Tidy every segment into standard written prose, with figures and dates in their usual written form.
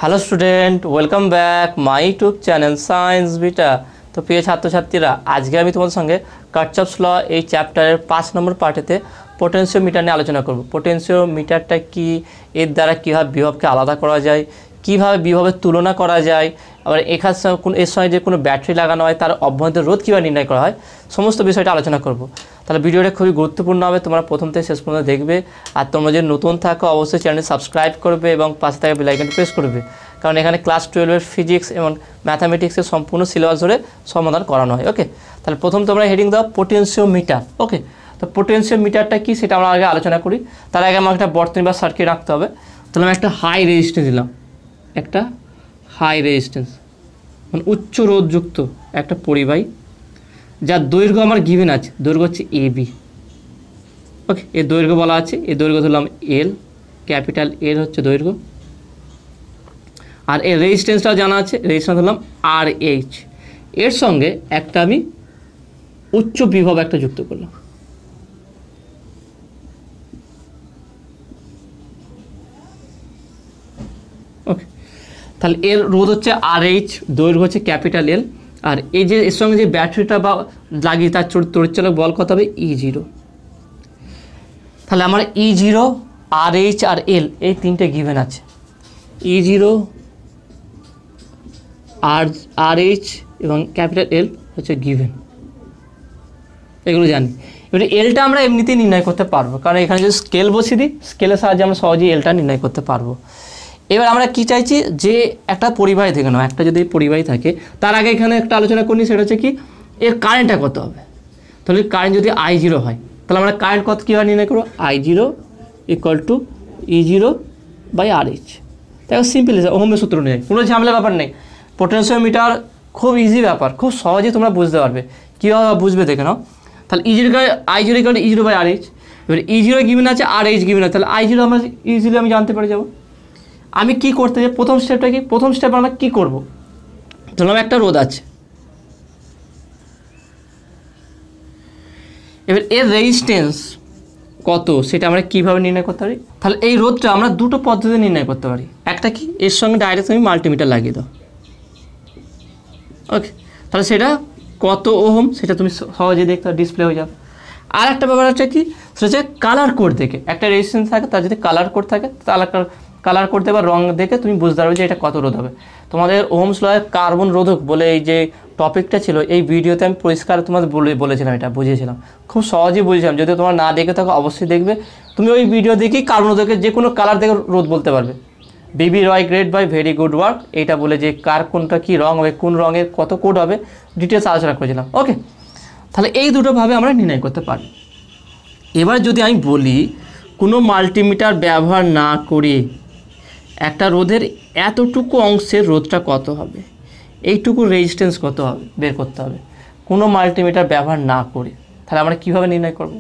Hello student, welcome back my YouTube channel science beta. তো প্রিয় ছাত্রছাত্রীরা, আজকে আমি তোমাদের সঙ্গে কার্চফস ল এই চ্যাপ্টারের 5 নম্বর পার্টেতে পোটেনশিওমিটার নিয়ে আলোচনা করব। পোটেনশিওমিটারটা কি, এর দ্বারা কীভাবে বিভবকে আলাদা করা যায়, কীভাবে বিভবের তুলনা করা যায়, আবার এর সঙ্গে যে কোনো ব্যাটারি লাগানো হয় তার অভ্যন্তর রোধ কীভাবে নির্ণয় করা হয়, সমস্ত বিষয়টা আলোচনা করব। তাহলে ভিডিওটা খুবই গুরুত্বপূর্ণ হবে, তোমরা প্রথম থেকে শেষ পর্যন্ত দেখবে। আর তোমরা যদি নতুন থাকো অবশ্যই চ্যানেলটি সাবস্ক্রাইব করবে এবং পাশে থাকা বেল আইকনটি প্রেস করবে, কারণ এখানে ক্লাস 12-এর ফিজিক্স এবং ম্যাথামেটিক্সের সম্পূর্ণ সিলেবাস ধরে সমাধান করানো হয়। ওকে, তাহলে প্রথম তোমরা হেডিং দাও পোটেনশিওমিটার। ওকে, তো পোটেনশিওমিটারটা কি সেটা আমরা আগে আলোচনা করি। তার আগে আমাকে একটা বর্তনী বা সার্কিট রাখতে হবে। তাহলে আমি একটা হাই রেজিস্ট্যান্স দিলাম, একটা হাই রেজিস্ট্যান্স মানে উচ্চ রোধযুক্ত একটা পরিবাহী, যার দৈর্ঘ্য আমার গিভেন আছে, দৈর্ঘ্য হচ্ছে AB। ওকে, এর দৈর্ঘ্য বলা আছে, এর দৈর্ঘ্য ধরলাম L, ক্যাপিটাল L হচ্ছে দৈর্ঘ্য। আর এর রেজিস্ট্যান্সটাও জানা আছে, রেজিস্ট্যান্স ধরলাম RH। এর সঙ্গে একটা আমি উচ্চ বিভব একটা যুক্ত করলাম। ওকে, তাহলে এর রোধ হচ্ছে RH, দৈর্ঘ্য হচ্ছে ক্যাপিটাল L। আর এই যে এর সঙ্গে যে ব্যাটারিটা বা লাগিয়ে তার তড়িৎচালক বল কত হবে E0। তাহলে আমার E0, RH আর L এই তিনটে গিভেন আছে। E0, RH এবং ক্যাপিটাল L হচ্ছে গিভেন, এগুলো জানি। এবারে এলটা আমরা এমনিতেই নির্ণয় করতে পারবো, কারণ এখানে যদি স্কেল বসিয়ে দিই, স্কেলের সাহায্যে আমরা সহজেই এলটা নির্ণয় করতে পারবো। এবার আমরা কি চাইছি, যে একটা পরিবাহী থেকে নাও, একটা যদি পরিবাহী থাকে, তার আগে এখানে একটা আলোচনা করি, সেটা হচ্ছে কি এর কারেন্টটা কত হবে। তাহলে কারেন্ট যদি I0 হয়, তাহলে আমরা কারেন্ট কত কীভাবে নির্ণয় করবো, I0 = E0/RH। দেখো সিম্পল, ওহমের সূত্র নেই, কোনো ঝামেলার ব্যাপার নেই। পোটেনশিওমিটার খুব ইজি ব্যাপার, খুব সহজেই তোমরা বুঝতে পারবে। কীভাবে বুঝবে দেখে নাও। তাহলে I0 = E0/RH। এবার E0 গিভেন আছে, RH গিভেন আছে, তাহলে I0 আমরা ইজিলি আমি জানতে পারি যাবো। আমি কি করতে চাই, প্রথম স্টেপটা কি, প্রথম স্টেপ আমরা কী করবো, ধরলাম একটা রোধ আছে, এবার এর রেজিস্ট্যান্স কত সেটা আমরা কীভাবে নির্ণয় করতে পারি। তাহলে এই রোধটা আমরা দুটো পদ্ধতিতে নির্ণয় করতে পারি। একটা কি, এর সঙ্গে ডাইরেক্ট তুমি মাল্টিমিটার লাগিয়ে দাও। ওকে, তাহলে সেটা কত ওহম সেটা তুমি সহজেই দেখতে ডিসপ্লে হয়ে যাবে। আর একটা ব্যাপার হচ্ছে কি, সেটা হচ্ছে কালার কোড দেখে, একটা রেজিস্ট্যান্স থাকে তার যদি কালার কোড থাকে, তাহলে কালার করতে বা রং দেখে তুমি বুঝতে পারবে যে এটা কত রোধ হবে। তোমাদের ওহমস লয়ের কার্বন রোধক বলে এই যে টপিকটা ছিল, এই ভিডিওতে আমি পরিষ্কার তোমাদের বলেছিলাম, এটা বুঝিয়েছিলাম, খুব সহজেই বুঝেছিলাম। যদি তোমরা না দেখে থাকো অবশ্যই দেখবে, তুমি ওই ভিডিও দেখেই কার্বন রোধকের যে কোনো কালার দেখে রোধ বলতে পারবে। Bibi Roy great bye very good work, এইটা বলে যে কার কোনটা কী রং হবে, কোন রঙের কত কোড হবে, ডিটেলস আলোচনা করেছিলাম। ওকে, তাহলে এই দুটোভাবে আমরা নির্ণয় করতে পারি। এবার যদি আমি বলি কোনো মাল্টিমিটার ব্যবহার না করে একটা রোধের এতটুকু অংশের রোধটা কত হবে, এইটুকু রেজিস্ট্যান্স কত হবে বের করতে হবে কোনো মাল্টিমিটার ব্যবহার না করে, তাহলে আমরা কীভাবে নির্ণয় করব।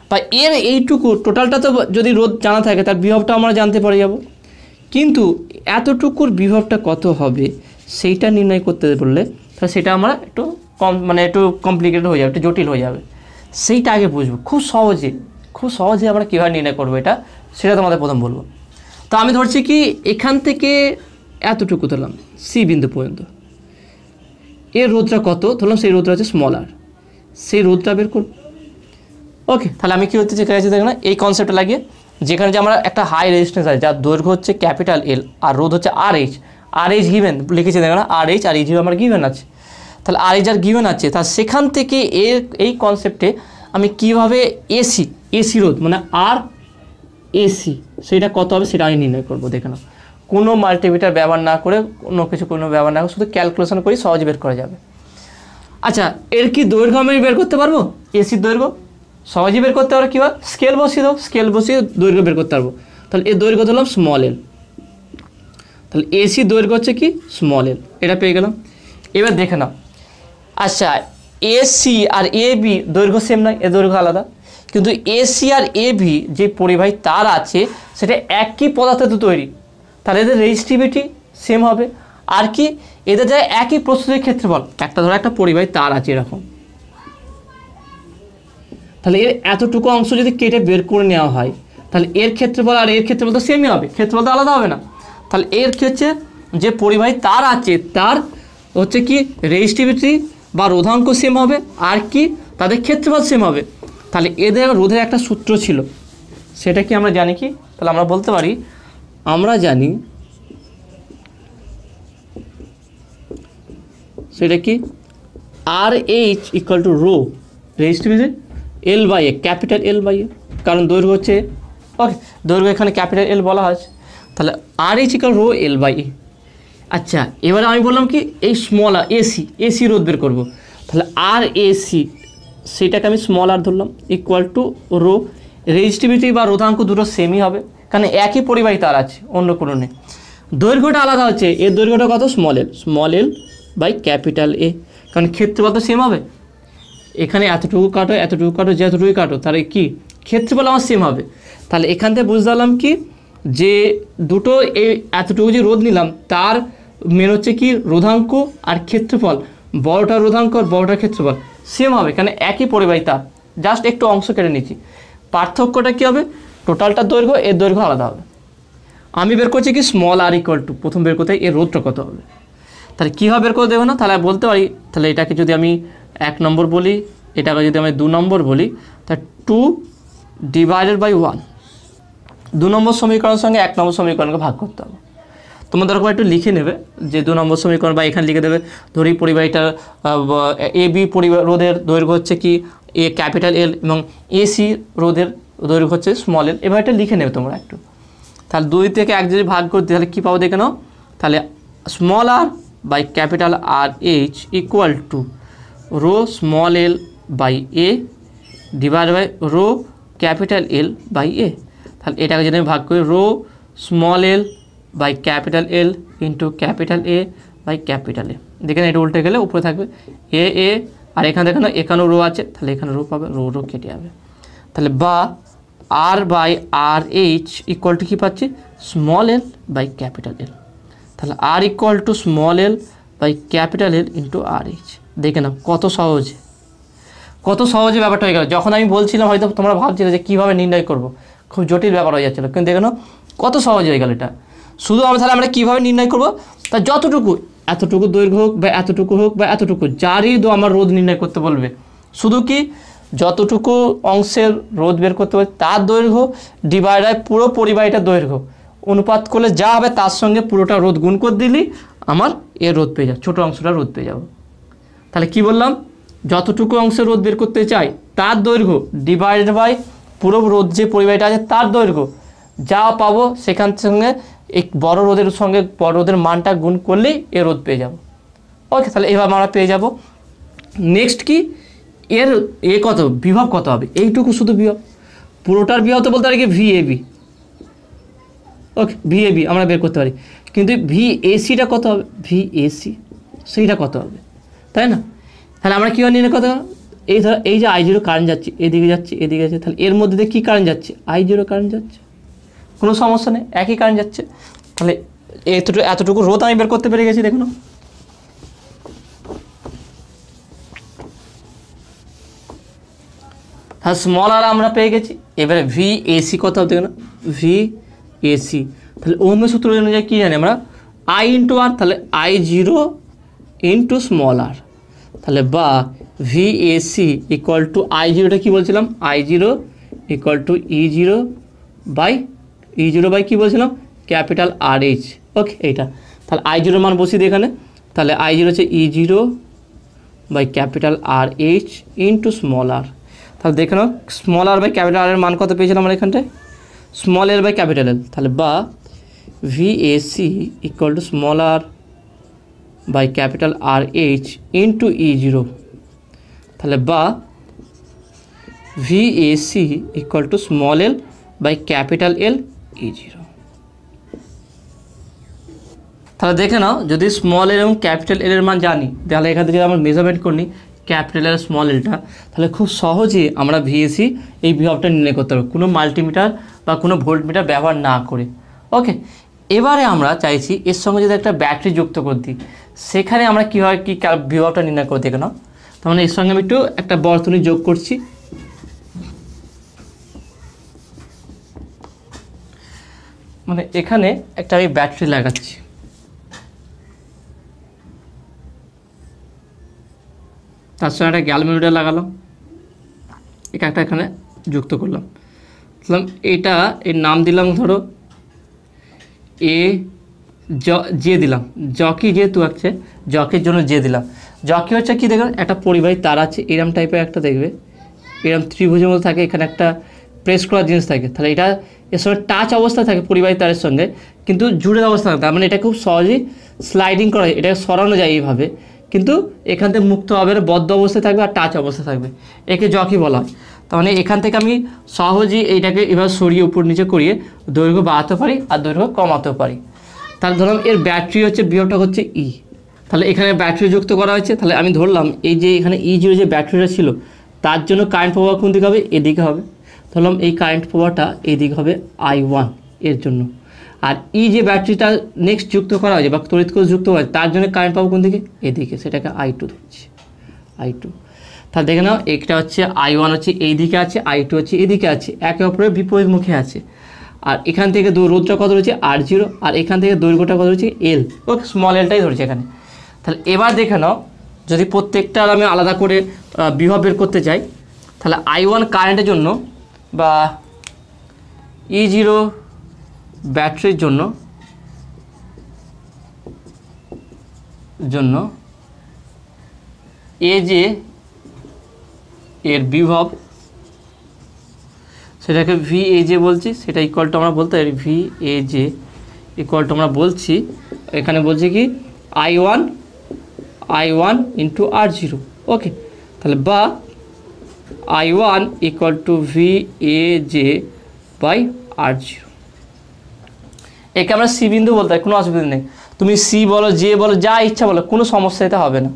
বা এর এইটুকু টোটালটা তো যদি রোধ জানা থাকে, তার বিভবটা আমরা জানতে পারে যাব, কিন্তু এতটুকুর বিভবটা কত হবে সেইটা নির্ণয় করতে বললে তাহলে সেটা আমরা একটু একটু কমপ্লিকেটেড হয়ে যাবে, একটু জটিল হয়ে যাবে। সেইটা আগে বুঝবো, খুব সহজে আমরা কীভাবে নির্ণয় করবো এটা, সেটা তোমাদের প্রথম বলবো। তো আমি ধরছি কি এখান থেকে এতটুকু ধরলাম সি বিন্দু পর্যন্ত, এর রোধটা কত ধরলাম, সেই রোধটা হচ্ছে স্মল আর, সেই রোধটা বের করব। ওকে, তাহলে আমি কী হচ্ছে চেয়েছি দেখো না, এই কনসেপ্টটা লাগিয়ে, যেখানে যে আমরা একটা হাই রেজিস্ট্যান্স আছে যার দৈর্ঘ্য হচ্ছে ক্যাপিটাল L আর রোধ হচ্ছে RH গিভেন লিখেছি দেখো না, RH আর E0 আমার গিভেন আছে। তাহলে RH আর গিভেন আছে, তা সেখান থেকে এই কনসেপ্টে আমি কীভাবে এসি রোধ মানে RAC সেটা কত হবে সেটা আমি নির্ণয় করবো। দেখে নাও, কোনো মাল্টিমিটার ব্যবহার না করে, কোনো ব্যবহার না করে, শুধু ক্যালকুলেশন করি সহজে বের করা যাবে। আচ্ছা, এর কি দৈর্ঘ্য আমি বের করতে পারবো, এসির দৈর্ঘ্য সহজেই বের করতে পারবো। কীভাবে, স্কেল বসিয়ে দাও, স্কেল বসিয়ে দৈর্ঘ্য বের করতে পারবো। তাহলে এর দৈর্ঘ্য ধরলাম স্মল l, তাহলে এসি দৈর্ঘ্য হচ্ছে কি স্মল l, এটা পেয়ে গেলাম। এবার দেখে নাও, আচ্ছা AC আর AB দৈর্ঘ্য সেম নয়, এর দৈর্ঘ্য আলাদা, কিন্তু AC আর AB যে পরিবাহী তার আছে সেটা একই পদার্থে তৈরি, তাহলে এদের রেজিস্টিভিটি সেম হবে। আর কি, এদের যায় একই প্রস্তুতির ক্ষেত্রফল, একটা ধরো একটা পরিবাহী তার আছে এরকম, তাহলে এর এতটুকু অংশ যদি কেটে বের করে নেওয়া হয়, তাহলে এর ক্ষেত্রফল আর এর ক্ষেত্রফল তো সেমই হবে, ক্ষেত্রফল তো আলাদা হবে না। তাহলে এর কি হচ্ছে, যে পরিবাহী তার আছে তার হচ্ছে কি রেজিস্টিভিটি বা রোধাঙ্ক সেম হবে, আর কি তাদের ক্ষেত্রফল সেম হবে। তাহলে এদের রোধের একটা সূত্র ছিল, সেটা কি আমরা জানি কি? তাহলে আমরা বলতে পারি, আমরা জানি সেটা কি R H equal to rho resistivity L by A, capital L by A, কারণ দৈর্ঘ্য হচ্ছে, ওকে দৈর্ঘ্য এখানে ক্যাপিটাল এল বলা হয়েছে। তাহলে R H equal rho L by A. আচ্ছা, এবারে আমি বললাম কি এই স্মল আর এসি রোধ বের করবো। তাহলে আর এসি সেটাকে আমি স্মল আর ধরলাম ইকুয়াল টু রো, রেজিস্টিভিটি বা রোধাঙ্ক দুটো সেমই হবে, কারণ একই পরিবাহী তার আছে, অন্য কোনো নেই। দৈর্ঘ্যটা আলাদা হচ্ছে, এর দৈর্ঘ্যটা কত, small L by capital A, কারণ ক্ষেত্রফল তো সেম হবে। এখানে এতটুকু কাটো এতটুকু কাটো যতটুকু কাটো, তাহলে কি ক্ষেত্রফল আমার সেম হবে। তাহলে এখান থেকে বুঝতে পারলাম কি, যে দুটো এই এতটুকু যে রোধ নিলাম তার মেন হচ্ছে কি রোধাঙ্ক আর ক্ষেত্রফল, বড়টা রোধাঙ্ক আর বড়টার ক্ষেত্রফল সেম হবে, কারণ একই পরিবাহী তার, জাস্ট একটু অংশ কেটে নিচ্ছি। পার্থক্যটা কী হবে, টোটালটার দৈর্ঘ্য এর দৈর্ঘ্য আলাদা হবে। আমি বের করছি কি স্মল আর ইকুয়াল টু, প্রথম বের করতে এর রোধটা কত হবে। তাহলে কীভাবে বের করে দেবো না, তাহলে বলতে পারি, তাহলে এটাকে যদি আমি 1 নম্বর বলি, এটাকে যদি আমি 2 নম্বর বলি, তাহলে 2 ডিভাইডেড বাই 1, 2 নম্বর সমীকরণের সঙ্গে 1 নম্বর সমীকরণকে ভাগ করতে হবে। তোমাদের এরকম একটু লিখে নেবে যে 2 নম্বর সমীকরণ, বা এখানে লিখে দেবে, ধরি পরিবাহীটা এ বি রোধের দৈর্ঘ্য হচ্ছে কি এ ক্যাপিটাল এল এবং এসি রোধের দৈর্ঘ্য হচ্ছে স্মল এল, এবার এটা লিখে নেবে তোমরা একটু। তাহলে 2 থেকে 1 যদি ভাগ করতে, তাহলে কী পাবো দেখে নাও, তাহলে small R by capital R H equal to rho small L by A divide by rho capital L by A. তাহলে এটাকে যদি আমি ভাগ করি, rho small L by capital L into capital A by capital A, দেখেন এটা উল্টে গেলে উপরে থাকবে এ, আর এখানে দেখেন এখানেও রো আছে, তাহলে এখানে রো পাবে, রো কেটে যাবে। তাহলে বা R by R H equal to কী পাচ্ছি, small L by capital L. তাহলে R equal to small L by capital L into R H. দেখে নাও কত সহজে ব্যাপারটা হয়ে গেল। যখন আমি বলছিলাম হয়তো তোমরা ভাবছিলে যে কীভাবে নির্ণয় করবো, খুব জটিল ব্যাপার হয়ে যাচ্ছিলো, কিন্তু দেখে নাও কত সহজ হয়ে গেল এটা। শুধু আমরা কীভাবে নির্ণয় করবো, তা যতটুকু এতটুকু দৈর্ঘ্য হোক বা এতটুকু হোক বা এতটুকু, যারই আমার রোধ নির্ণয় করতে বলবে, শুধু কি যতটুকু অংশের রোধ বের করতে হবে তার দৈর্ঘ্য ডিভাইড হয় পুরো পরিবাহীটার দৈর্ঘ্য, অনুপাত করলে যা হবে তার সঙ্গে পুরোটা রোধ গুণ করে দিলেই আমার এর রোধ পেয়ে যাবে, ছোটো অংশটা রোধ পেয়ে যাব। তাহলে কি বললাম, যতটুকু অংশের রোধ বের করতে চাই তার দৈর্ঘ্য ডিভাইডেড বাই পুরো রোধ যে পরিবাহীটা আছে তার দৈর্ঘ্য, যা পাবো সেখান সঙ্গে এই বড় রোধের সঙ্গে বড় রোধের মানটা গুণ করলেই এর রোধ পেয়ে যাব। ওকে, তাহলে এভাবে আমরা পেয়ে যাব। নেক্সট কি, এর কত বিভব কত হবে, এইটুকু শুধু বিভব, পুরোটার বিভব তো বলতে পারি কি ভিএবি। ওকে, ভিএবি আমরা বের করতে পারি, কিন্তু ভিএসিটা কত হবে, ভিএসি সেইটা কত হবে, তাই না? তাহলে আমরা কীভাবে নির্ণয় করতে পারবো, এই যে I0 কারেন্ট যাচ্ছে এদিকে যাচ্ছে এদিকে যাচ্ছে, তাহলে এর মধ্যে দিয়ে কী কারেন্ট যাচ্ছে, I0 কারেন্ট যাচ্ছে, কোনো সমস্যা নেই, একই কারেন্ট যাচ্ছে। তাহলে এতটুকু রোধ আমি বের করতে পেরে গেছি, দেখুন। তাহলে স্মল আর আমরা পেয়ে গেছি। এবারে ভিএসি কত হবে দেখুন, ভিএসি তাহলে ওহমের সূত্র অনুযায়ী কী জানি আমরা, I ইন্টু আর, তাহলে I0 ইন্টু স্মল আর, তাহলে বা ভিএসি ইকুয়াল টু I0টা কী বলছিলাম, I0 equal to E0 by কী বলছিলাম, ক্যাপিটাল আর এইচ। ওকে, এইটা তাহলে I0 মান বসিয়ে দিই এখানে, তাহলে I0 হচ্ছে E0 by capital R H into small R. তাহলে দেখে নাও small R by capital R এর মান কত পেয়েছিলাম আমরা এখানটায়, small L by capital L. তাহলে বা VAC equal to small R by capital R H into E0, তাহলে বা VAC equal to small L by capital L E0। তাহলে দেখে নাও যদি স্মল এল এবং ক্যাপিটাল এল এর মান জানি, তাহলে এখান থেকে আমরা মেজারমেন্ট করি ক্যাপিটাল এল স্মল এলটা, তাহলে খুব সহজে আমরা ভিএসি এই বিভবটা নির্ণয় করতে পারবো, কোনো মাল্টিমিটার বা কোনো ভোল্টমিটার ব্যবহার না করে। ওকে, এবারে আমরা চাইছি এর সঙ্গে যদি একটা ব্যাটারি যুক্ত করে দিই, সেখানে আমরা কীভাবে কী বিভবটা নির্ণয় করে দেখে নাও। তার মানে এর সঙ্গে আমি একটু একটা বর্তনী যোগ করছি। মানে এখানে একটা আমি ব্যাটারি লাগাচ্ছি, তার সঙ্গে একটা গ্যালভ্যানোমিটার লাগালাম, একটা এখানে যুক্ত করলাম। এটা এর নাম দিলাম ধরো এ জে দিলাম, জকি যেহেতু আছে জকির জন্য জে দিলাম। জকি হচ্ছে কি দেখবেন একটা পরিবাহী তার আছে এরম টাইপের একটা, দেখবে এরম ত্রিভুজের মধ্যে থাকে, এখানে একটা প্রেস করার জিনিস থাকে, তাহলে এটা এর সঙ্গে টাচ অবস্থা থাকে পরিবাহী তারের সঙ্গে, কিন্তু জুড়ে অবস্থা থাকে, তার মানে এটা খুব সহজেই স্লাইডিং করা যায়, এটা সরানো যায় এইভাবে, কিন্তু এখান থেকে মুক্ত হবে না, বদ্ধ অবস্থায় থাকবে আর টাচ অবস্থা থাকবে, একে জকি বলা হয়। তার মানে এখান থেকে আমি সহজেই এইটাকে এবার সরিয়ে উপর নিচে করিয়ে দৈর্ঘ্য বাড়াতে পারি আর দৈর্ঘ্য কমাতেও পারি। তাহলে ধরলাম এর ব্যাটারি হচ্ছে বিভবটা হচ্ছে ই, তাহলে এখানে ব্যাটারি যুক্ত করা হয়েছে, তাহলে আমি ধরলাম এই যে এখানে E0 যে ব্যাটারিটা ছিল তার জন্য কারেন্ট প্রবাহ কোন দিকে হবে, এদিকে হবে, ধরলাম এই কারেন্ট প্রবাহটা এইদিকে হবে I1 এর জন্য, আর যে ব্যাটারিটা নেক্সট যুক্ত করা হয়েছে বা তড়িৎ কোষ যুক্ত হয়েছে তার জন্য কারেন্ট পাবো কোন দিকে, এদিকে, সেটাকে I2 ধরছি, I2। তাহলে দেখে নাও একটা হচ্ছে I1 হচ্ছে এই দিকে আছে, I2 হচ্ছে এদিকে আছে, একে অপরের বিপরীত মুখে আছে, আর এখান থেকে রোধটা কত রয়েছে R0, আর এখান থেকে দৈর্ঘ্যটা কত রয়েছে L, ওকে স্মল এলটাই ধরেছে এখানে। তাহলে এবার দেখে নাও যদি প্রত্যেকটার আমি আলাদা করে বিভব বের করতে চাই, তাহলে I1 কারেন্টের জন্য বা E0 ব্যাটারির জন্য যে এর বিভব সেটাকে VAJ বলছি, সেটা ইকুয়াল টু আমরা বলতে পারি VAJ ইকুয়াল টু আমরা বলছি এখানে বলছি কি I1 ইন্টু R0, ওকে। তাহলে বা I1 equal to VAJ by R0, একে আমরা সি বিন্দু বলতে হয়, কোনো অসুবিধা নেই, তুমি সি বলো জে বলো যা ইচ্ছা বলো, কোনো সমস্যা এতে হবে না।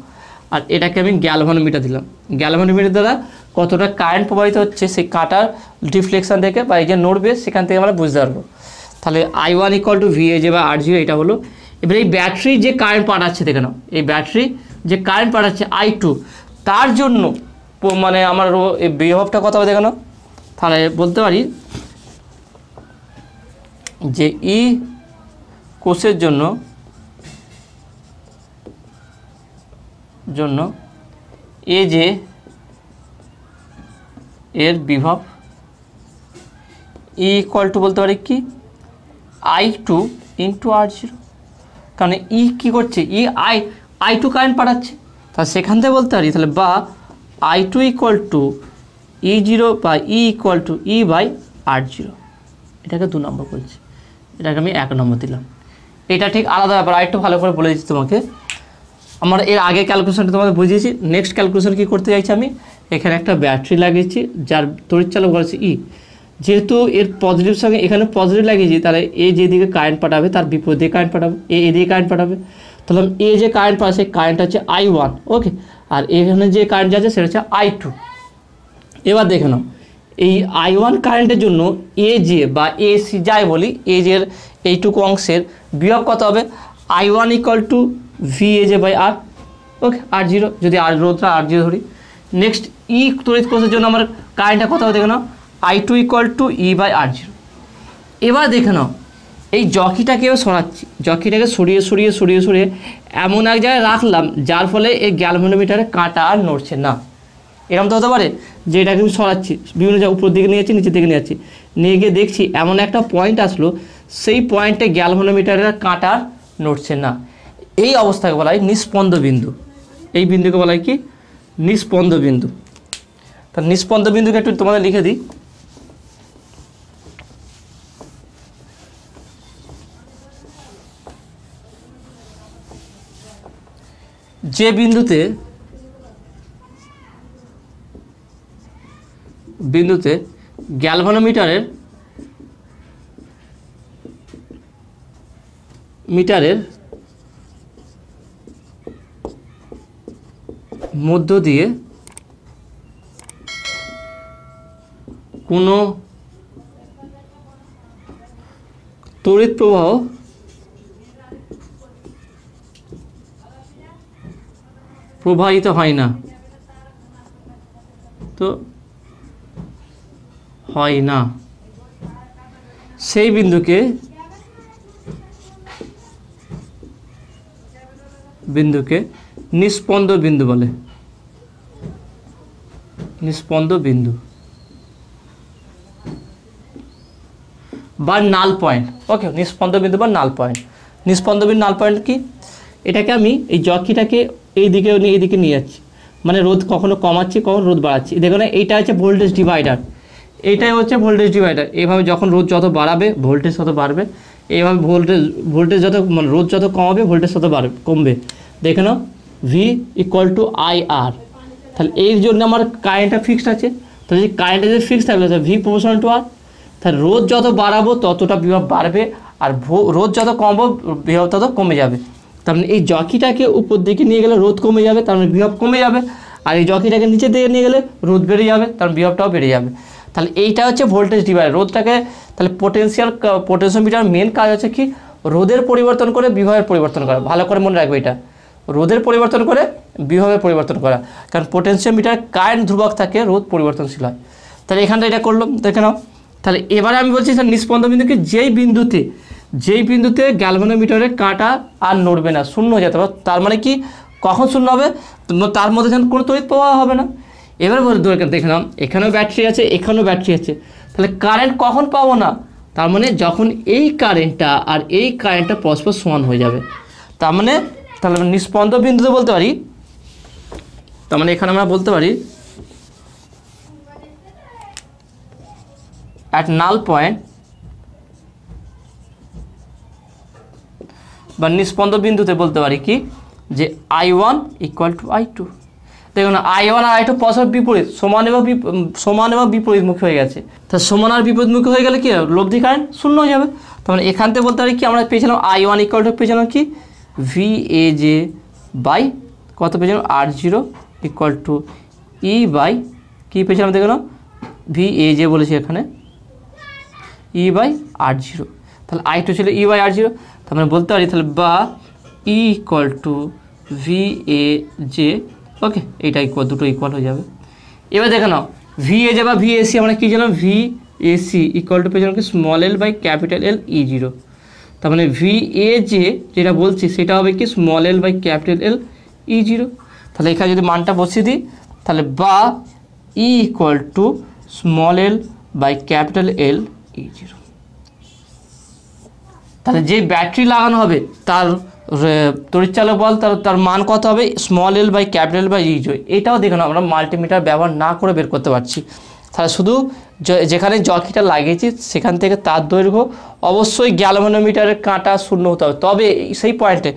আর এটাকে আমি গ্যালভানোমিটার দিলাম, গ্যালভানোমিটার দ্বারা কতটা কারেন্ট প্রবাহিত হচ্ছে সেই কাটার ডিফ্লেকশান থেকে বা এই যে নড়বে সেখান থেকে আমরা বুঝতে পারবো। তাহলে I1 ইকুয়াল টু VAJ বা R0 এটা হলো। এবার এই ব্যাটারি যে কারেন্ট পাঠাচ্ছে দেখে নাও, এই ব্যাটারি যে কারেন্ট পাঠাচ্ছে I2 তার জন্য মানে আমার এই বিভবটা কত হবে দেখে নাও, তাহলে বলতে পারি যে ই কোষের জন্য এ যে এর বিভব ই ইকুয়াল টু বলতে পারি কি I2 ইন্টু R0, কারণ ই কী করছে I2 কারেন্ট পাঠাচ্ছে, তা সেখান থেকে বলতে পারি তাহলে বা I2 ইকুয়াল টু E0 বা E equal to E by R0, এটাকে 2 নম্বর বলছি, এটাকে আমি 1 নম্বর দিলাম। এটা ঠিক আলাদা ব্যাপার, আরেকটু ভালো করে বলে দিচ্ছি তোমাকে, আমার এর আগে ক্যালকুলেশনটা তোমাদের বুঝিয়েছি। নেক্সট ক্যালকুলেশন কী করতে চাইছি আমি, এখানে একটা ব্যাটারি লাগিয়েছি যার তড়িৎচালক বলেছি ই, যেহেতু এর পজিটিভ সঙ্গে এখানে পজিটিভ লাগিয়েছি, তাহলে এ যেদিকে কারেন্ট পাঠাবে তার বিপরীত দিকে কারেন্ট পাঠাবে, এদিকে কারেন্ট পাঠাবে, তাহলে এ যে কারেন্ট পাঠাবে সেই কারেন্ট হচ্ছে I1, ওকে, আর এখানে যে কারেন্ট যাচ্ছে সেটা হচ্ছে I2। এবার দেখে নাও এই I1 কারেন্টের জন্য এ যে বা এসি যাই বলি এ জের এইটুকু অংশের বিভব কত হবে, I1 equal to VAJ by R, okay, R0 যদি আর রোধটা R0 ধরি। নেক্সট ই তড়িৎ কোষের জন্য আমার কারেন্টটা কত হবে দেখে নাও I2 equal to E by R0। এবার দেখে নাও এই জকিটাকেও সরাচ্ছি, জকিটাকে সরিয়ে এমন এক জায়গায় রাখলাম যার ফলে এই গ্যালভানোমিটারে কাঁটা আর নড়ছে না। এরকম তো হতে পারে যে এটাকে আমি সরাচ্ছি, বিভিন্ন জায়গায় উপর দিকে নিয়ে যাচ্ছি, নিচের দিকে নিয়ে যাচ্ছি, নিয়ে গিয়ে দেখছি এমন একটা পয়েন্ট আসলো সেই পয়েন্টে গ্যালভানোমিটারের কাঁটা নড়ছে না, এই অবস্থাকে বলা হয় নিস্পন্দ বিন্দু। এই বিন্দুকে বলা হয় কি নিস্পন্দ বিন্দু। তা নিস্পন্দ বিন্দুকে একটু তোমাদের লিখে দিই, যে বিন্দুতে গ্যালভানোমিটারের মধ্য দিয়ে কোনো তড়িৎ প্রবাহ প্রবাহিত হয় না, তো হয় না, সেই বিন্দুকে বিন্দুকে নিস্পন্দ বিন্দু বলে, নিস্পন্দ বিন্দু বা নাল পয়েন্ট। ওকে, নিস্পন্দ বিন্দু বা নাল পয়েন্ট। নিস্পন্দ বিন্দু নাল পয়েন্ট কি? এটাকে আমি এই জকিটাকে এইদিকে এইদিকে নিয়ে যাচ্ছি, মানে রোধ কখনো কমাচ্ছি কখনো রোধ বাড়াচ্ছি। দেখো না, এইটা হচ্ছে ভোল্টেজ ডিভাইডার, এইটাই হচ্ছে ভোল্টেজ ডিভাইডার। এইভাবে যখন রোধ যত বাড়াবে ভোল্টেজ তত বাড়বে, এইভাবে ভোল্টেজ যত মানে রোধ যত কমাবে ভোল্টেজ তত কমবে। দেখে নাও ভি ইকুয়াল টু আই আর। তাহলে এর জন্য আমার কারেন্টটা ফিক্সড আছে, তাহলে যদি কারেন্টটা যদি ফিক্সড থাকলে তাহলে ভি প্রপোর্শনাল টু আর। তাহলে রোধ যত বাড়াবো ততটা বিভব বাড়বে, আর রোধ যত কমবো বিভব তত কমে যাবে। তার মানে এই জকিটাকে উপর দিকে নিয়ে গেলে রোধ কমে যাবে, তার মানে বিভব কমে যাবে। আর এই জকিটাকে নিচের দিকে নিয়ে গেলে রোধ বেড়ে যাবে, তার বিভবটাও বেড়ে যাবে। তাহলে এইটা হচ্ছে ভোল্টেজ ডিভাইডার। রোধটাকে তাহলে পোটেনশিওমিটার মেন কাজ হচ্ছে কি? রোধের পরিবর্তন করে বিভবের পরিবর্তন করা। ভালো করে মনে রাখবে, এটা রোধের পরিবর্তন করে বিভবের পরিবর্তন করা। কারণ পোটেনশিওমিটার কারেন্ট ধ্রুবক থাকে, রোধ পরিবর্তনশীল হয়। তাহলে এখানটা এটা করলাম, দেখে নাও। তাহলে এবারে আমি বলছি স্যার নিস্পন্দ বিন্দুকে যেই বিন্দুতে গ্যালভানোমিটারের কাঁটা আর নড়বে না, শূন্য হয়ে যেতে পারে। তার মানে কি, কখন শূন্য হবে? তার মধ্যে যেন কোনো তড়িৎ প্রবাহ হবে না। এবার দেখে নাও, এখানেও ব্যাটারি আছে, এখানেও ব্যাটারি আছে, তাহলে কারেন্ট কখন পাবো না? তার মানে যখন এই কারেন্টটা আর এই কারেন্টটা পরস্পর সমান হয়ে যাবে। তার মানে তাহলে নিস্পন্দ বিন্দুতে বলতে পারি, তার মানে এখানে আমরা বলতে পারি at null point বা নিস্পন্দ বিন্দুতে বলতে পারি কি, যে I1 ইকুয়াল টু I2। দেখুন I1 আর I2 পরস্পর বিপরীত, সমান এবং বিপরীতমুখী হয়ে গেছে। তা সমান আর বিপরীতমুখী হয়ে গেলে কি লব্ধি কারেন্ট শূন্য হয়ে যাবে। তার মানে এখান থেকে বলতে পারি কি, আমরা পেয়েছিলাম I1 ইকুয়াল টু পেয়েছিলাম কি VAJ বাই কত পেয়েছিলাম R0 equal to E by কী পেয়েছিলাম দেখুন VAJ বলেছি এখানে E বাই R0। তাহলে I2 ছিল E বাই R0। তার মানে বলতে পারি তাহলে বা E ইকুয়াল টু VAJ। ওকে, এইটা ইকুয়াল, দুটো ইকুয়াল হয়ে যাবে। এবার দেখে নাও VAJ বা VAC আমরা কী জানলাম, VAC ইকুয়াল টু পেয়েছিলাম কি small L by capital L E0। তার মানে VAJ যেটা বলছি সেটা হবে কি small L by capital L E0। তাহলে এখানে যদি মানটা বসিয়ে দিই, তাহলে বা E equal to small L by capital L E0। তাহলে যে ব্যাটারি লাগানো হবে তার তড়িৎচালক বল তার মান কত হবে, small L by capital by E0। এটাও দেখুন আমরা মাল্টিমিটার ব্যবহার না করে বের করতে পারছি। তাহলে শুধু যেখানে জকিটা লাগিয়েছি সেখান থেকে তার দৈর্ঘ্য অবশ্যই গ্যালভানোমিটারের কাঁটা শূন্য হতে হবে, তবে সেই পয়েন্টে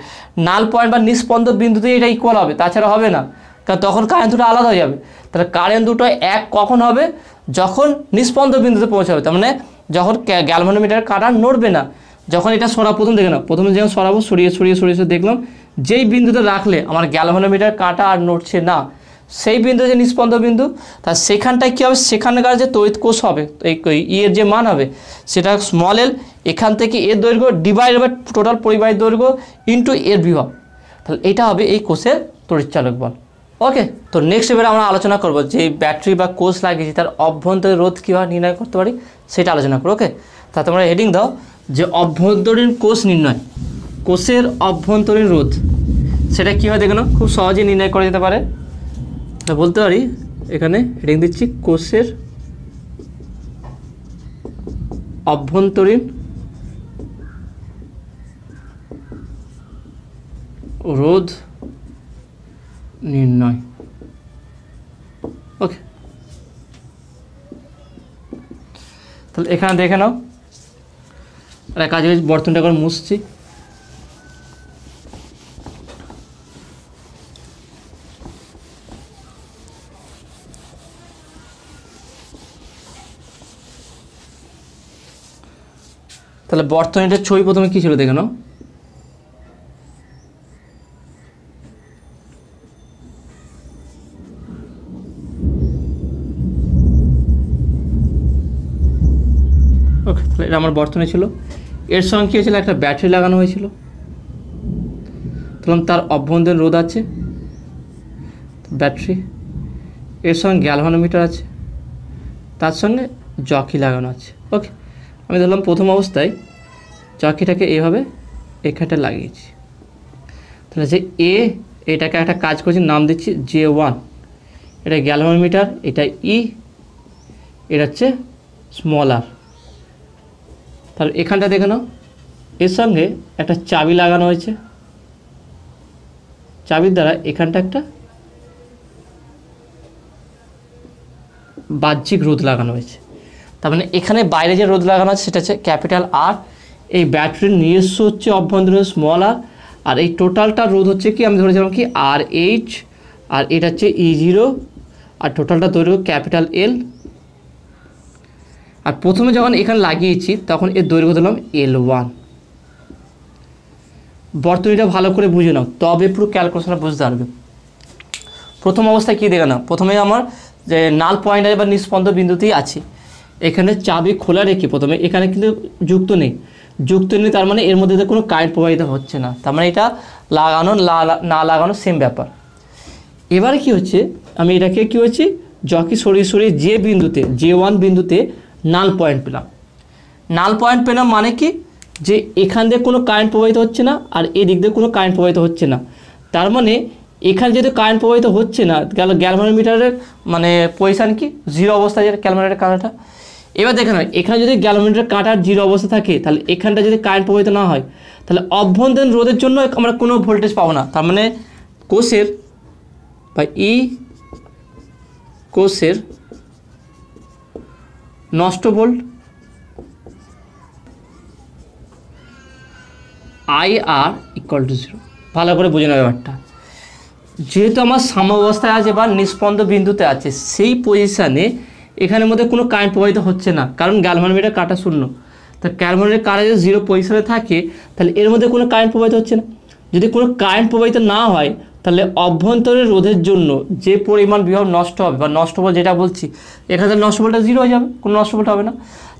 নাল পয়েন্ট বা নিস্পন্দ বিন্দুতে এটা ইকুয়াল হবে, তাছাড়া হবে না। কারণ তখন কারেন্ট দুটো আলাদা হয়ে যাবে। তাহলে কারেন্ট দুটো এক কখন হবে, যখন নিস্পন্দ বিন্দুতে পৌঁছাবে। তার মানে যখন গ্যালভানোমিটারের কাঁটা নড়বে না, যখন এটা প্রথম দেখে না, প্রথমে যখন সরাবো সরিয়ে দেখলাম যেই বিন্দুতে রাখলে আমার গ্যালভানোমিটার কাঁটা আর নড়ছে না, সেই বিন্দু যে নিস্পন্দ বিন্দু, তার সেখানটায় কী হবে, সেখানকার যে তড়িৎ কোষ হবে এই এর যে মান হবে সেটা স্মল এল, এখান থেকে এর দৈর্ঘ্য ডিভাইড বাই টোটাল পরিবাহীর দৈর্ঘ্য ইন্টু এর বিভব। তাহলে এটা হবে এই কোষের তড়িৎচালক বল। ওকে, তো নেক্সট এবারে আমরা আলোচনা করব যে ব্যাটারি বা কোষ লাগিয়েছি তার অভ্যন্তরীণ রোধ কীভাবে নির্ণয় করতে পারি সেটা আলোচনা করো। ওকে, তা তোমরা হেডিং দাও যে অভ্যন্তরীণ কোষ নির্ণয়, কোষের অভ্যন্তরীণ রোধ সেটা কীভাবে দেখো না, খুব সহজেই নির্ণয় করা যেতে পারে। বলতে পারি এখানে হেডিং দিচ্ছি কোষের অভ্যন্তরীণ রোধ নির্ণয়। ওকে, তাহলে এখানে দেখে নাও, আর কাজে বর্তনটা করে মুছছি। তাহলে বর্তনীটার ছবি প্রথমে কী ছিল দেখে নাও, ওকে। তাহলে এটা আমার বর্তনী ছিল, এর সঙ্গে কী হয়েছিল, একটা ব্যাটারি লাগানো হয়েছিল। তাহলে তার অভ্যন্তরীণ রোধ আছে ব্যাটারি, এর সঙ্গে গ্যালভানোমিটার আছে, তার সঙ্গে জকি লাগানো আছে। ওকে, আমি ধরলাম প্রথম অবস্থায় জকিটাকে এইভাবে এখানটা লাগিয়েছি। তাহলে যে এটাকে একটা কাজ করছি, নাম দিচ্ছি J1, এটা গ্যালভানোমিটার, এটা E, এটা হচ্ছে স্মল আর। তাহলে এখানটা দেখে নাও, এর সঙ্গে একটা চাবি লাগানো হয়েছে, চাবির দ্বারা এখানটা একটা বাহ্যিক রোধ লাগানো হয়েছে। তার মানে এখানে বাইরে যে রোধ লাগানো আছে সেটা হচ্ছে ক্যাপিটাল আর, এই ব্যাটারির নিজস্ব হচ্ছে অভ্যন্তরীণ স্মল আর এই টোটালটা রোধ হচ্ছে কি, আমি ধরেছিলাম কি RH, আর এটা হচ্ছে E0, আর টোটালটা দৈর্ঘ্য ক্যাপিটাল L। আর প্রথমে যখন এখানে লাগিয়েছি তখন এর দৈর্ঘ্য দিলাম L1। বর্তনীটা ভালো করে বুঝে নাও, তবে পুরো ক্যালকুলেশনটা বুঝতে পারবে। প্রথম অবস্থায় কী দেখে নাও, প্রথমে আমার যে নাল পয়েন্ট আছে বা নিস্পন্দ বিন্দুতেই আছে, এখানে চাবি খোলা রেখে প্রথমে এখানে কিন্তু যুক্ত নেই, তার মানে এর মধ্যে কোনো কারেন্ট প্রবাহিত হচ্ছে না, তার মানে এটা লাগানো না লাগানো সেম ব্যাপার। এবারে কি হচ্ছে, আমি এটাকে কি হচ্ছে জকি সরিয়ে সরিয়ে যে বিন্দুতে J1 বিন্দুতে নাল পয়েন্ট পেলাম, মানে কি যে এখান দিয়ে কোনো কারেন্ট প্রবাহিত হচ্ছে না আর এদিক দিয়ে কোনো কারেন্ট প্রবাহিত হচ্ছে না, তার মানে এখানে যেহেতু কারেন্ট প্রবাহিত হচ্ছে না, গ্যালভানোমিটারের মানে পজিশান কি 0 অবস্থায়, যেটা গ্যালভানোমিটারের কাঁটাটা। এবার দেখে নাও, এখানে যদি গ্যালভানোমিটারের কাঁটার 0 অবস্থা থাকে, তাহলে এখানটা যদি কারেন্ট প্রবাহিত না হয়, তাহলে অভ্যন্তরীণ রোধের জন্য আমরা কোনো ভোল্টেজ পাবো না। তার মানে কোষের বা কোষের নষ্ট ভোল্ট IR = 0। ভালো করে বুঝে নেওয়া ব্যাপারটা, যেহেতু আমার সাম্যাবস্থায় আছে বা নিস্পন্দ বিন্দুতে আছে, সেই পজিশানে এখানের মধ্যে কোনো কারেন্ট প্রবাহিত হচ্ছে না, কারণ গ্যালভানোমিটার কাঁটা শূন্য। তো গ্যালভানোমিটার কাঁটা যদি 0 পজিশানে থাকে, তাহলে এর মধ্যে কোনো কারেন্ট প্রবাহিত হচ্ছে না। যদি কোনো কারেন্ট প্রবাহিত না হয়, তাহলে অভ্যন্তরীণ রোধের জন্য যে পরিমাণ বিভব নষ্ট হবে বা নষ্ট বল যেটা বলছি, এখানে নষ্ট বলটা 0 হয়ে যাবে, কোনো নষ্ট বলটা হবে না।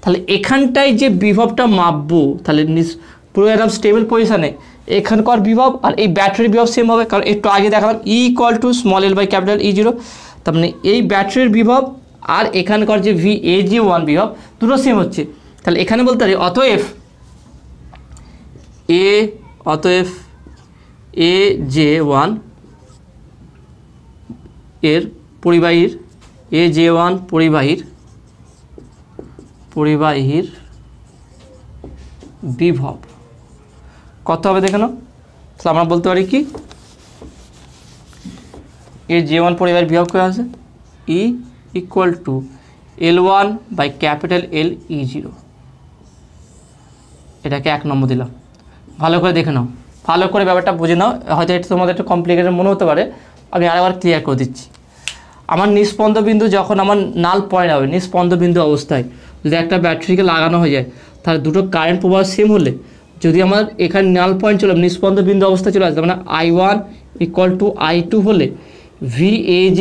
তাহলে এখানটায় যে বিভবটা মাপবো, তাহলে পুরো একদম স্টেবল পজিশানে এখানকার বিভব আর এই ব্যাটারির বিভব সেম হবে, কারণ একটু আগে দেখালাম E=l/L E0। তার মানে এই ব্যাটারির বিভব আর এখানকার যে VAG1 বিভব দুটো সেম হচ্ছে। তাহলে এখানে বলতে পারি অতএব AJ1 এর AJ1 পরিবাহীর বিভব কত হবে দেখে নাও। তাহলে আমরা বলতে পারি কি, J1 পরিবাহীর বিভব কত আছে, E=L1/L E0। এটাকে 1 নম্বর দিলাম। ভালো করে দেখে নাও, ভালো করে ব্যাপারটা বুঝে নাও, হয়তো এটা তোমাদের একটু কমপ্লিকেটেড মনে হতে পারে, আমি আরেকবার ক্লিয়ার করে দিচ্ছি। আমার নিস্পন্দ বিন্দু যখন আমার নাল পয়েন্ট হবে, নিস্পন্দ বিন্দু অবস্থায় যদি একটা ব্যাটারিকে লাগানো হয়ে যায়, তাহলে দুটো কারেন্ট প্রবাহ সেম হলে, যদি আমার এখানে নাল পয়েন্ট চলে নিস্পন্দ বিন্দু অবস্থায় চলে আসে, মানে I1 = I2 হলে VAJ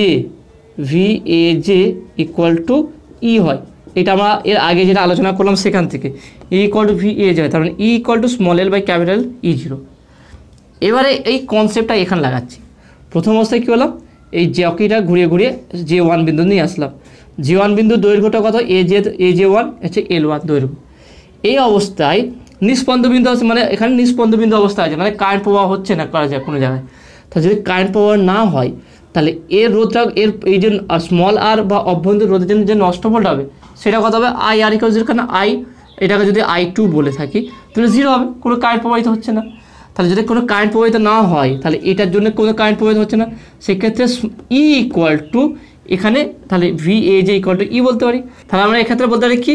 E হয়। এটা আমরা এর আগে যেটা আলোচনা করলাম সেখান থেকে E=VAJ হয়, তার মানে E=l/L E0। এবারে এই কনসেপ্টটা এখানে লাগাচ্ছি। প্রথম অবস্থায় কী হলাম, এই জকিটা ঘুরিয়ে ঘুরিয়ে J1 বিন্দু নিয়ে আসলাম। J1 বিন্দুর দৈর্ঘ্যটা কত, AJ1 হচ্ছে L1 দৈর্ঘ্য। এই অবস্থায় নিস্পন্দ বিন্দু আছে, মানে এখানে নিস্পন্দ বিন্দু অবস্থা আছে, মানে কারেন্ট প্রবাহ হচ্ছে না করা যায় কোনো জায়গায়। তাহলে যদি কারেন্ট প্রবাহ না হয়, তাহলে এর রোধটা এই যে স্মল আর বা অভ্যন্তরীণ রোধের জন্য যে নষ্ট ভোল্ট হবে সেটা কত হবে, IR = 0। কারণ এটাকে যদি I2 বলে থাকি, তাহলে 0 হবে, কোনো কারেন্ট প্রবাহিত হচ্ছে না। তাহলে যদি কোনো কারেন্ট প্রবাহিত না হয়, তাহলে এটার জন্য কোনো কারেন্ট প্রবাহিত হচ্ছে না, সেক্ষেত্রে এখানে তাহলে VAJ = E বলতে পারি। তাহলে আমরা এক্ষেত্রে বলতে পারি কি,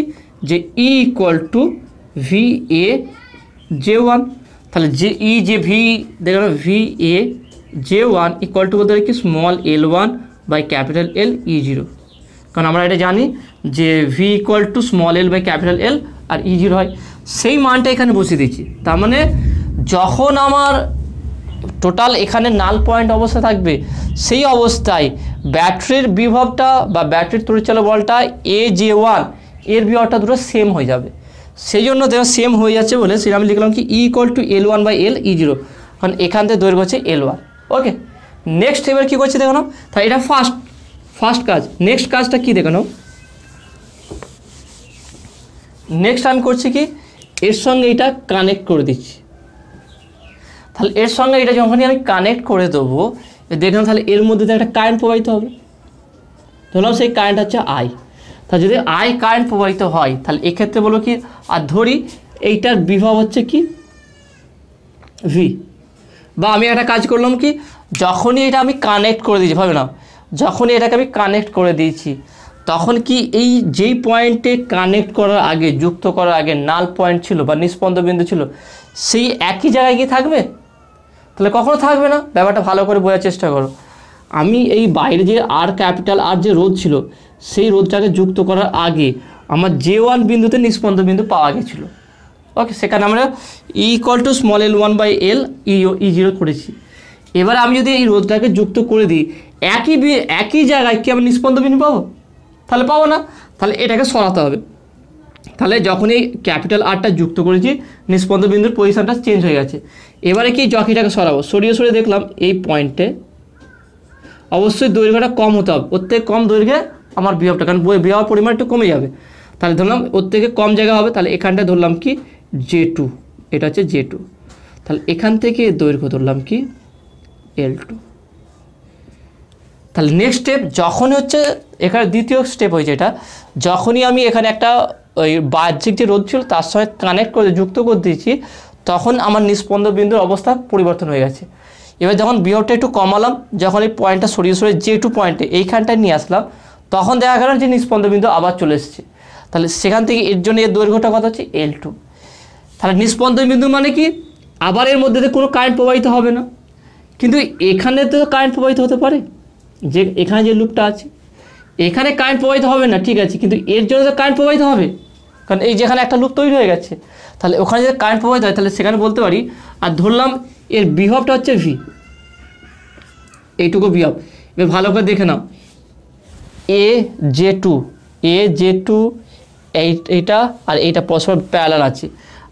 যে E=VAJ1। তাহলে দেখো VAJ1 বলতে পারি কি, l/L E0। কারণ আমরা এটা জানি যে V=l/L আর E0 হয়, সেই মানটা এখানে বসিয়ে দিচ্ছি। তার মানে যখন আমার টোটাল এখানে নাল পয়েন্ট অবস্থা থাকবে, সেই অবস্থায় ব্যাটারির বিভবটা বা ব্যাটারির তড়িৎচালক বলটা AJ1 এর বিভবটা দুটো সেম হয়ে যাবে। সেই জন্য দেখো সেম হয়ে যাচ্ছে বলে সেটা আমি লিখলাম কি E=L1/L E0, কারণ এখান থেকে দৈর্ঘ্য হচ্ছে L1। ওকে, নেক্সট এবার কী করছে দেখো না, তাই এটা ফার্স্ট কাজ। নেক্সট কাজটা কী দেখো নাও, নেক্সট আমি করছি কি, এর সঙ্গে এটা কানেক্ট করে দিচ্ছি। তাহলে এর সঙ্গে এটা যখনই আমি কানেক্ট করে দেবো, দেখলাম তাহলে এর মধ্যে তো একটা কারেন্ট প্রবাহিত হবে, ধরলাম সেই কারেন্ট হচ্ছে আই। তাহলে যদি আই কারেন্ট প্রবাহিত হয় তাহলে এক্ষেত্রে বলবো কি, আর ধরি এইটার বিভব হচ্ছে কি ভি, বা আমি একটা কাজ করলাম কি, যখনই এটা আমি কানেক্ট করে দিয়েছি, ভাবে না, যখনই এটাকে আমি কানেক্ট করে দিয়েছি তখন কি এই যেই পয়েন্টে কানেক্ট করার আগে, যুক্ত করার আগে নাল পয়েন্ট ছিল বা নিস্পন্দ বিন্দু ছিল, সেই একই জায়গায় কি থাকবে? তাহলে কখনো থাকবে না। ব্যাপারটা ভালো করে বোঝার চেষ্টা করো। আমি এই বাইরে যে আর ক্যাপিটাল আর যে রোধ ছিল, সেই রোধটাকে যুক্ত করার আগে আমার J1 বিন্দুতে নিস্পন্দ বিন্দু পাওয়া গেছিলো। ওকে, সেখানে আমরা E=l1/L E0 করেছি। এবার আমি যদি এই রোধটাকে যুক্ত করে দিই একই জায়গায়, কি আমি নিস্পন্দ বিন্দু পাবো? তাহলে পাবো না। তাহলে এটাকে সরাতে হবে। তাহলে যখন এই ক্যাপিটাল আরটা যুক্ত করেছি, নিস্পন্দ বিন্দুর পজিশনটা চেঞ্জ হয়ে গেছে। এবারে কি জকিটাকে সরাবো, সরিয়ে দেখলাম এই পয়েন্টে অবশ্যই দৈর্ঘ্যটা কম হতে হবে, ওর থেকে কম দৈর্ঘ্যে আমার বিভবটা, কারণ বিভব পরিমাণ একটু কমে যাবে। তাহলে ধরলাম ওর থেকে কম জায়গা হবে, তাহলে এখানটা ধরলাম কি J2, এটা হচ্ছে J2। তাহলে এখান থেকে দৈর্ঘ্য ধরলাম কি L2। তাহলে নেক্সট স্টেপ যখনই হচ্ছে, এখানে দ্বিতীয় স্টেপ হয়েছে এটা, যখনই আমি এখানে একটা ওই বাহ্যিক যে রোধ ছিল তার সঙ্গে কানেক্ট করে যুক্ত করে দিয়েছি, তখন আমার নিস্পন্দ বিন্দুর অবস্থা পরিবর্তন হয়ে গেছে। এবার যখন বিভবটা একটু কমালাম, যখন এই পয়েন্টটা সরিয়ে J2 পয়েন্টে এইখানটায় নিয়ে আসলাম, তখন দেখা গেল যে নিস্পন্দ বিন্দু আবার চলে এসেছে। তাহলে সেখান থেকে এর জন্য এর দৈর্ঘ্যটা কত হচ্ছে L2। তাহলে নিস্পন্দ বিন্দু মানে কি, আবার এর মধ্যে কোনো কারেন্ট প্রবাহিত হবে না, কিন্তু এখানে তো কারেন্ট প্রবাহিত হতে পারে, যে এখানে যে লুপটা আছে এখানে কারেন্ট প্রবাহিত হবে না, ঠিক আছে, কিন্তু এর জন্য তো কারেন্ট প্রবাহিত হবে, কারণ এই যেখানে একটা লুপ তৈরি হয়ে গেছে। তাহলে ওখানে যদি কারেন্ট প্রবাহিত হয় তাহলে সেখানে বলতে পারি, আর ধরলাম এর বিভবটা হচ্ছে ভি, এইটুকু বিভব। এবার ভালো করে দেখে নাও, J2 এইটা আর এইটা পরস্পর প্যারালাল আছে।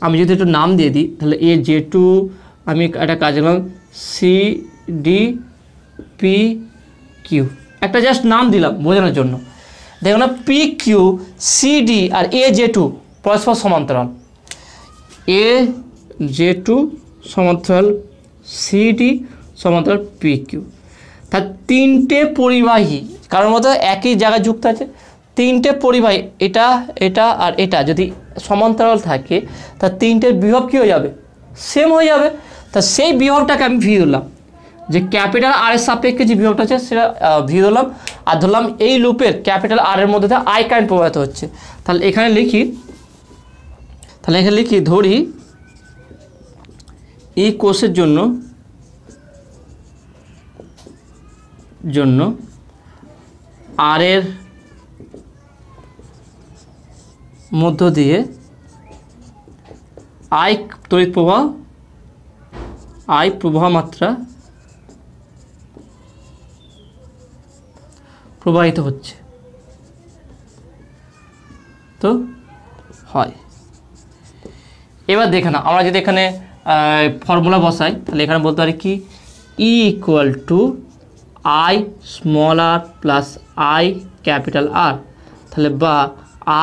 আমি যদি একটু নাম দিয়ে দিই তাহলে J2, আমি একটা কাজ করলাম CDPQ, একটা জাস্ট নাম দিলাম বোঝানোর জন্য। দেখো না, PQ CD আর J2 পরস্পর সমান্তরাল, J2 সমান্তরাল CD সমান্তরাল PQ। তার তিনটে পরিবাহী কারোর মধ্যে একই জায়গায় যুক্ত আছে, তিনটে পরিবাহী, এটা আর এটা যদি সমান্তরাল থাকে তার তিনটের বিভব কী হয়ে যাবে? সেম হয়ে যাবে। তা সেই বিভবটাকে আমি ভি ধরলাম, যে ক্যাপিটাল আর এর সাপেক্ষে যে বিভবটা আছে সেটা ভি ধরলাম, আর ধরলাম এই লুপের ক্যাপিটাল আর এর মধ্যে আই কারেন্ট প্রবাহিত হচ্ছে। তাহলে এখানে লিখি, ধরি এই কোষের জন্য আর এর মধ্য দিয়ে আই তড়িৎ প্রবাহ, আই প্রবাহ মাত্রা প্রবাহিত হচ্ছে, তো হয়। এবার দেখে না, আমরা যদি এখানে ফর্মুলা বসাই তাহলে এখানে বলতে পারি কি, E=I small r plus I capital R, তাহলে বা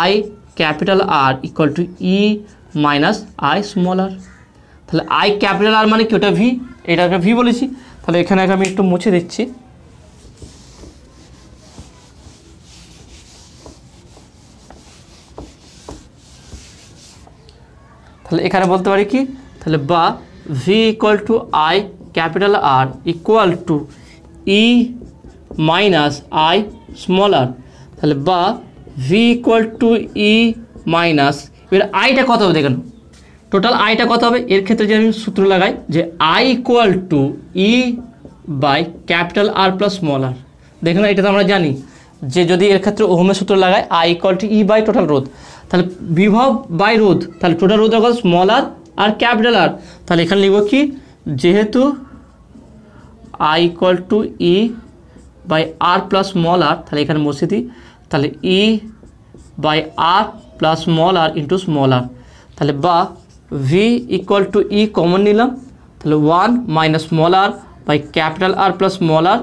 I capital R = E minus I small r। তাহলে I ক্যাপিটাল R মানে কি, ওটা ভি, এটাকে ভি বলেছি। তাহলে এখানে আমি একটু মুছে দিচ্ছি, তাহলে এখানে বলতে পারি কি, তাহলে বা V=I capital R = E minus I small r। তাহলে বা V=E মাইনাস, এবার আইটা কত হবে দেখেন, টোটাল আইটা কত হবে, এর ক্ষেত্রে যদি আমি সূত্র লাগাই যে I = E/ক্যাপিটাল R plus small r। দেখেন এটা তো আমরা জানি যে যদি এর ক্ষেত্রে ওহমের সূত্র লাগাই I = E/, টোটাল রোধ, তাহলে বিভব বাই রোধ, তাহলে টোটাল রোধ কত, স্মল r আর ক্যাপিটাল R। তাহলে এখানে লিখব কি, যেহেতু I = E/R plus small r, তাহলে এখানে বসিয়ে দিই, তাহলে E/R plus small r into small r। তাহলে বা V = E কমন নিলাম, তাহলে 1 minus small r by capital R plus small r।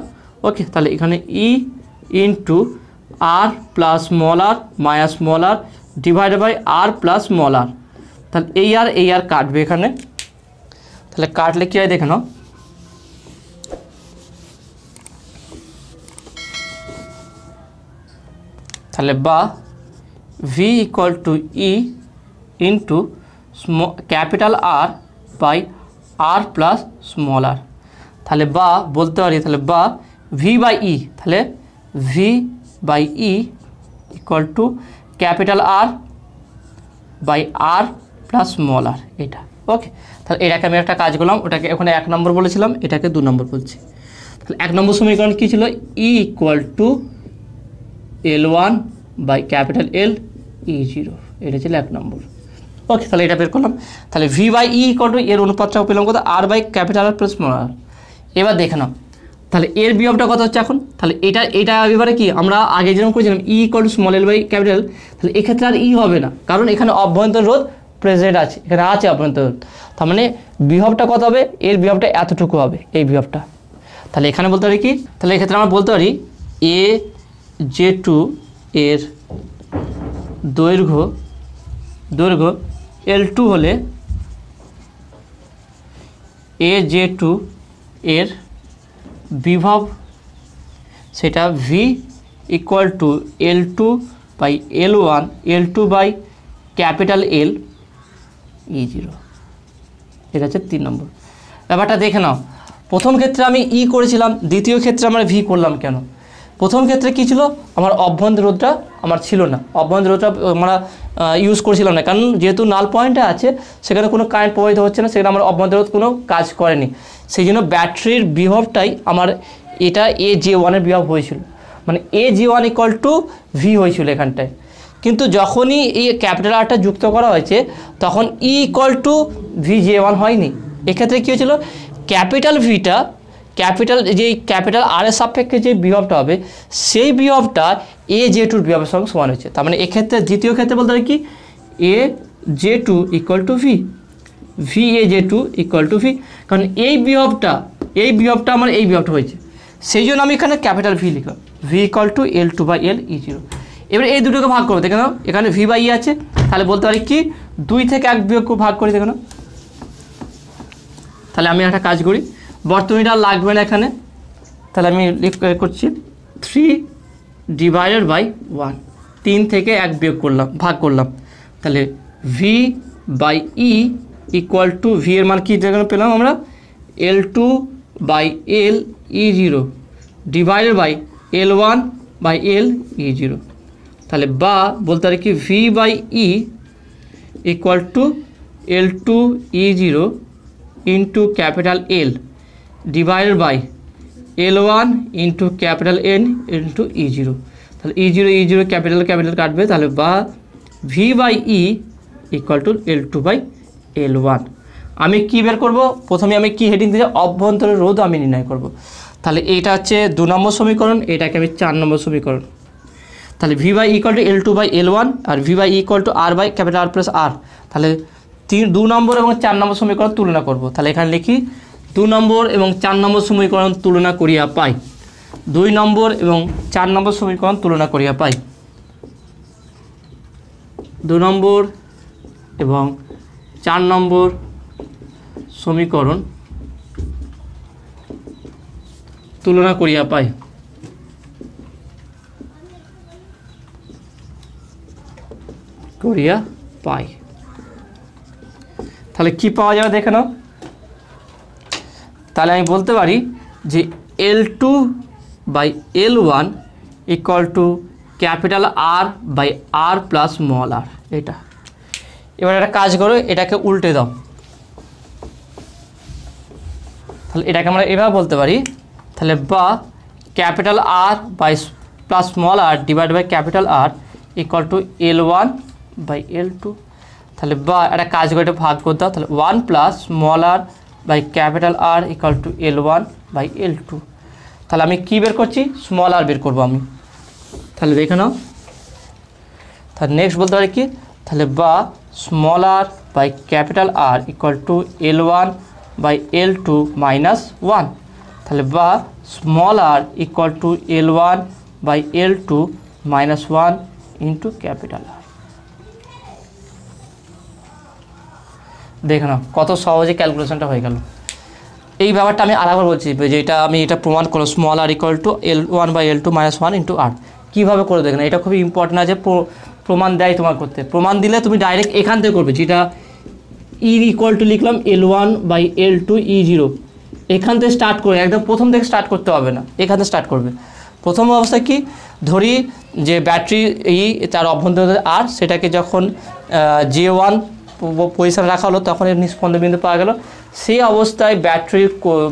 Okay, তাহলে এখানে E into R plus small r minus small r divided by R plus small r। তাহলে এই আর কাটবে এখানে, তাহলে কাটলে কী হয় দেখে নাও, তাহলে বা V equal to E into capital R by R plus small R. তাহলে বা বলতে পারি তাহলে বা ভি বাই ই, তাহলে V by E equal to capital R by R plus small R, এটা ওকে। তাহলে এটাকে আমি একটা কাজ করলাম, ওটাকে ওখানে 1 নম্বর বলেছিলাম, এটাকে 2 নম্বর বলছি। তাহলে 1 নম্বর সমীকরণ কী ছিল, E equal to L1 by capital L E0, এটা ছিল 1 নম্বর ওকে। তাহলে এটা বের করলাম। তাহলে V by E equal to এর অনুপাতটা পেলাম কত, R by capital R plus small R. এবার দেখে নাও তাহলে এর বিভবটা কত হচ্ছে এখন, তাহলে এটা এবারে কি আমরা আগে যেরকম করেছিলাম E equal to small L by capital, তাহলে এক্ষেত্রে আর ই হবে না, কারণ এখানে অভ্যন্তর রোধ প্রেজেন্ট আছে, এখানে আছে অভ্যন্তর রোধ। তার মানে বিভবটা কত হবে, এর বিভবটা এতটুকু হবে, এই বিভবটা। তাহলে এখানে বলতে পারি কি, তাহলে এক্ষেত্রে আমরা বলতে পারি এ জে টু এর দৈর্ঘ্য L2 হলে এ জে টু এর বিভব সেটা V equal to L2 by L1, L2 by capital L E0, এটা হচ্ছে 3 নম্বর। ব্যাপারটা দেখে নাও, প্রথম ক্ষেত্রে আমি ই করেছিলাম, দ্বিতীয় ক্ষেত্রে আমরা ভি করলাম কেন? প্রথম ক্ষেত্রে কী ছিল, আমার অভ্যন্তর রোধটা আমার ছিল না, অভ্যন্তর রোধটা আমরা ইউজ করছিলাম না, কারণ যেহেতু নাল পয়েন্টে আছে সেখানে কোনো কারেন্ট প্রবাহিত হচ্ছে না, সেখানে আমার অভ্যন্তর রোধ কোনো কাজ করেনি, সেই জন্য ব্যাটারির বিভবটাই আমার এটা AJ1 বিভব হয়েছিল, মানে AJ1 ইকুয়াল টু ভি হয়েছিল এখানটায়। কিন্তু যখনই এই ক্যাপিটাল আরটা যুক্ত করা হয়েছে তখন ই ইকুয়াল টু VJ1 হয়নি। এক্ষেত্রে কী হয়েছিল, ক্যাপিটাল ভিটা ক্যাপিটাল আর এর সাপেক্ষে যে বিভবটা হবে সেই বিভবটা AJ2 বিভবের সঙ্গে সমান হচ্ছে। তার মানে এক্ষেত্রে দ্বিতীয় ক্ষেত্রে বলতে পারি কি AJ2 equal to V AJ2 equal to V, কারণ এই বিভবটা আমার এই বিভবটা হয়েছে, সেই জন্য আমি এখানে ক্যাপিটাল ভি লিখলাম, V equal to L2 by L E0। এবার এই দুটোকে ভাগ করবো, দেখে নাও এখানে ভি বাই ই আছে, তাহলে বলতে পারি কি 2 থেকে 1 বিয়োগ ভাগ করি, দেখে নাও। তাহলে আমি একটা কাজ করি, বর্তনীটা লাগবে না এখানে, তাহলে আমি করছি 3 ডিভাইডেড বাই 1, 3 থেকে 1 বিয়োগ করলাম, ভাগ করলাম, তাহলে V by E equal to V এর মান কী পেলাম আমরা L2 by L E0 divided by L1 by L E0। তাহলে বা বলতে পারি কি V by E equal to L2 E0 into capital L divided by L1 into capital N into E0। তাহলে E0 ক্যাপিটাল কাটবে, তাহলে বা V by E equal to L2 by L1। আমি কী বের করব, প্রথমে আমি কি হেডিং দিয়ে অভ্যন্তরের রোধ আমি নির্ণয় করব। তাহলে এটা হচ্ছে 2 নম্বর সমীকরণ, এটাকে আমি 4 নম্বর সমীকরণ। তাহলে V by equal to L2 by L1 আর V by equal to R by capital R plus R. তাহলে 2 নম্বর এবং 4 নম্বর সমীকরণ তুলনা করব। তাহলে এখানে লিখি 2 নম্বর এবং 4 নম্বর সমীকরণ তুলনা করিয়া পাই, 2 নম্বর এবং 4 নম্বর সমীকরণ তুলনা করিয়া পাই, 2 নম্বর এবং 4 নম্বর সমীকরণ তুলনা করিয়া পাই। তাহলে কি পাওয়া যাবে দেখে নাও, তাহলে আমি বলতে পারি যে L2 by L1 equal to capital R by R plus small R, এটা। এবার একটা কাজ করো, এটাকে উল্টে দাও, তাহলে এটাকে আমরা এভাবে বলতে পারি, তাহলে বা capital R by plus small R divide by capital R equal to L1 by L2। তাহলে বা একটা কাজ করে এটা ভাগ করে দাও, তাহলে 1 plus small R by capital R equal to L1 by L2। তাহলে আমি কী বের করছি, স্মল আর বের করবো আমি। তাহলে দেখে নাও, তাহলে নেক্সট বলতে পারি কি, তাহলে বা small R by capital R equal to L1 by L2 minus 1। তাহলে বা small R equal to L1 by L2 minus 1 into capital R. দেখে নাও কত সহজে ক্যালকুলেশনটা হয়ে গেল। এই ব্যাপারটা আমি আরেকবার বলছি যে এটা প্রমাণ করো, small R equal to L1/L2 - 1 × R। কীভাবে করে দেখেন, এটা খুবই ইম্পর্টেন্ট আছে, প্রমাণ দেয় তোমার করতে। প্রমাণ দিলে তুমি ডাইরেক্ট এখান থেকে করবে, যেটা E ইকুয়াল টু লিখলাম L1/L2 E0, এখান থেকে স্টার্ট করে একদম প্রথম থেকে স্টার্ট করতে হবে না, এখান থেকে স্টার্ট করবে। প্রথম অবস্থায় কি ধরি যে ব্যাটারি তার অভ্যন্তরে আর সেটাকে যখন J1 পজিশনে রাখা হলো তখন এর নিস্পন্দন বিন্দু পাওয়া গেল। সেই অবস্থায় ব্যাটারির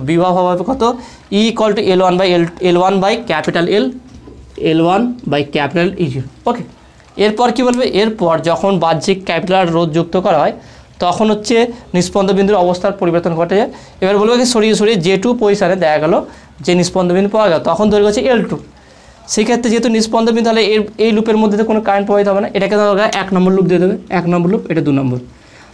বিভব হবে কত, E equal two L1/L1 E0। ওকে, এরপর কি বলবে, এরপর যখন বাহ্যিক ক্যাপিটাল রোধ যুক্ত করা হয় তখন হচ্ছে নিস্পন্দন বিন্দুর অবস্থার পরিবর্তন ঘটে যায়। এবার বলবো কি সরিয়ে J2 পজিশনে দেখা গেল যে নিস্পন্দন বিন্দু পাওয়া গেল, তখন দৈর্ঘ্য হচ্ছে L2। সেক্ষেত্রে যেহেতু নিস্পন্দন বিন্দু, তাহলে এই লুপের মধ্যে কোনো কারেন্ট প্রবাহিত হবে না, এটাকে ধরো 1 নম্বর লুপ দিয়ে দেবে, 1 নম্বর লুপ, এটা 2 নম্বর।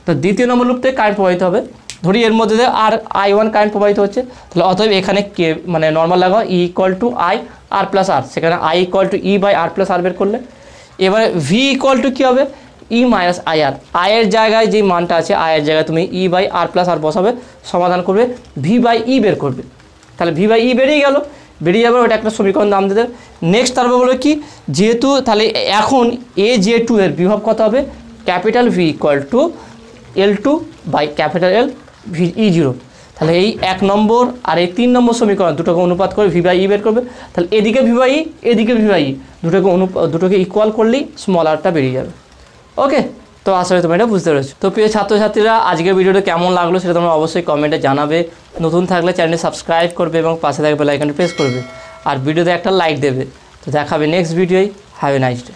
তো দ্বিতীয় নম্বর লুপ থেকে কারেন্ট প্রবাহিত হবে, ধরি এর মধ্যে দিয়ে আর I1 কারেন্ট প্রবাহিত হচ্ছে, তাহলে অতএব এখানে কে মানে নর্মাল লাগাও E ইকুয়াল টু IR+R, সেখানে I ইকুয়াল টু E/R+R বের করলে। এবারে V ইকুয়াল টু কী হবে, E - IR, এর জায়গায় যে মানটা আছে এর জায়গায় তুমি E/R+R বসাবে, সমাধান করবে, V/E বের করবে। তাহলে V/E বেরিয়ে গেল, বেরিয়ে যাবে, ওটা একটা সমীকরণ নাম দিতে। নেক্সট তারপর বলবে কি, যেহেতু তাহলে এখন J2 এর বিভব কত হবে, capital V equal to L2/L E0। তাহলে এই 1 নম্বর আর এই 3 নম্বর সমীকরণ দুটোকে অনুপাত করে V/E বের করবে। তাহলে এদিকে V/E, এদিকে V/E, দুটোকে ইকুয়াল করলেই স্মল আরটা বেরিয়ে যাবে। ওকে, তো আসলে তোমরা এটা বুঝতে পেরেছো। তো প্রিয় ছাত্রছাত্রীরা, আজকের ভিডিওটা কেমন লাগলো সেটা তোমরা অবশ্যই কমেন্টে জানাবে। নতুন থাকলে চ্যানেলটি সাবস্ক্রাইব করবে এবং পাশে থাকা বেল আইকনটি প্রেস করবে, আর ভিডিওতে একটা লাইক দেবে। তো দেখাবে নেক্সট ভিডিওয়। Have a nice day.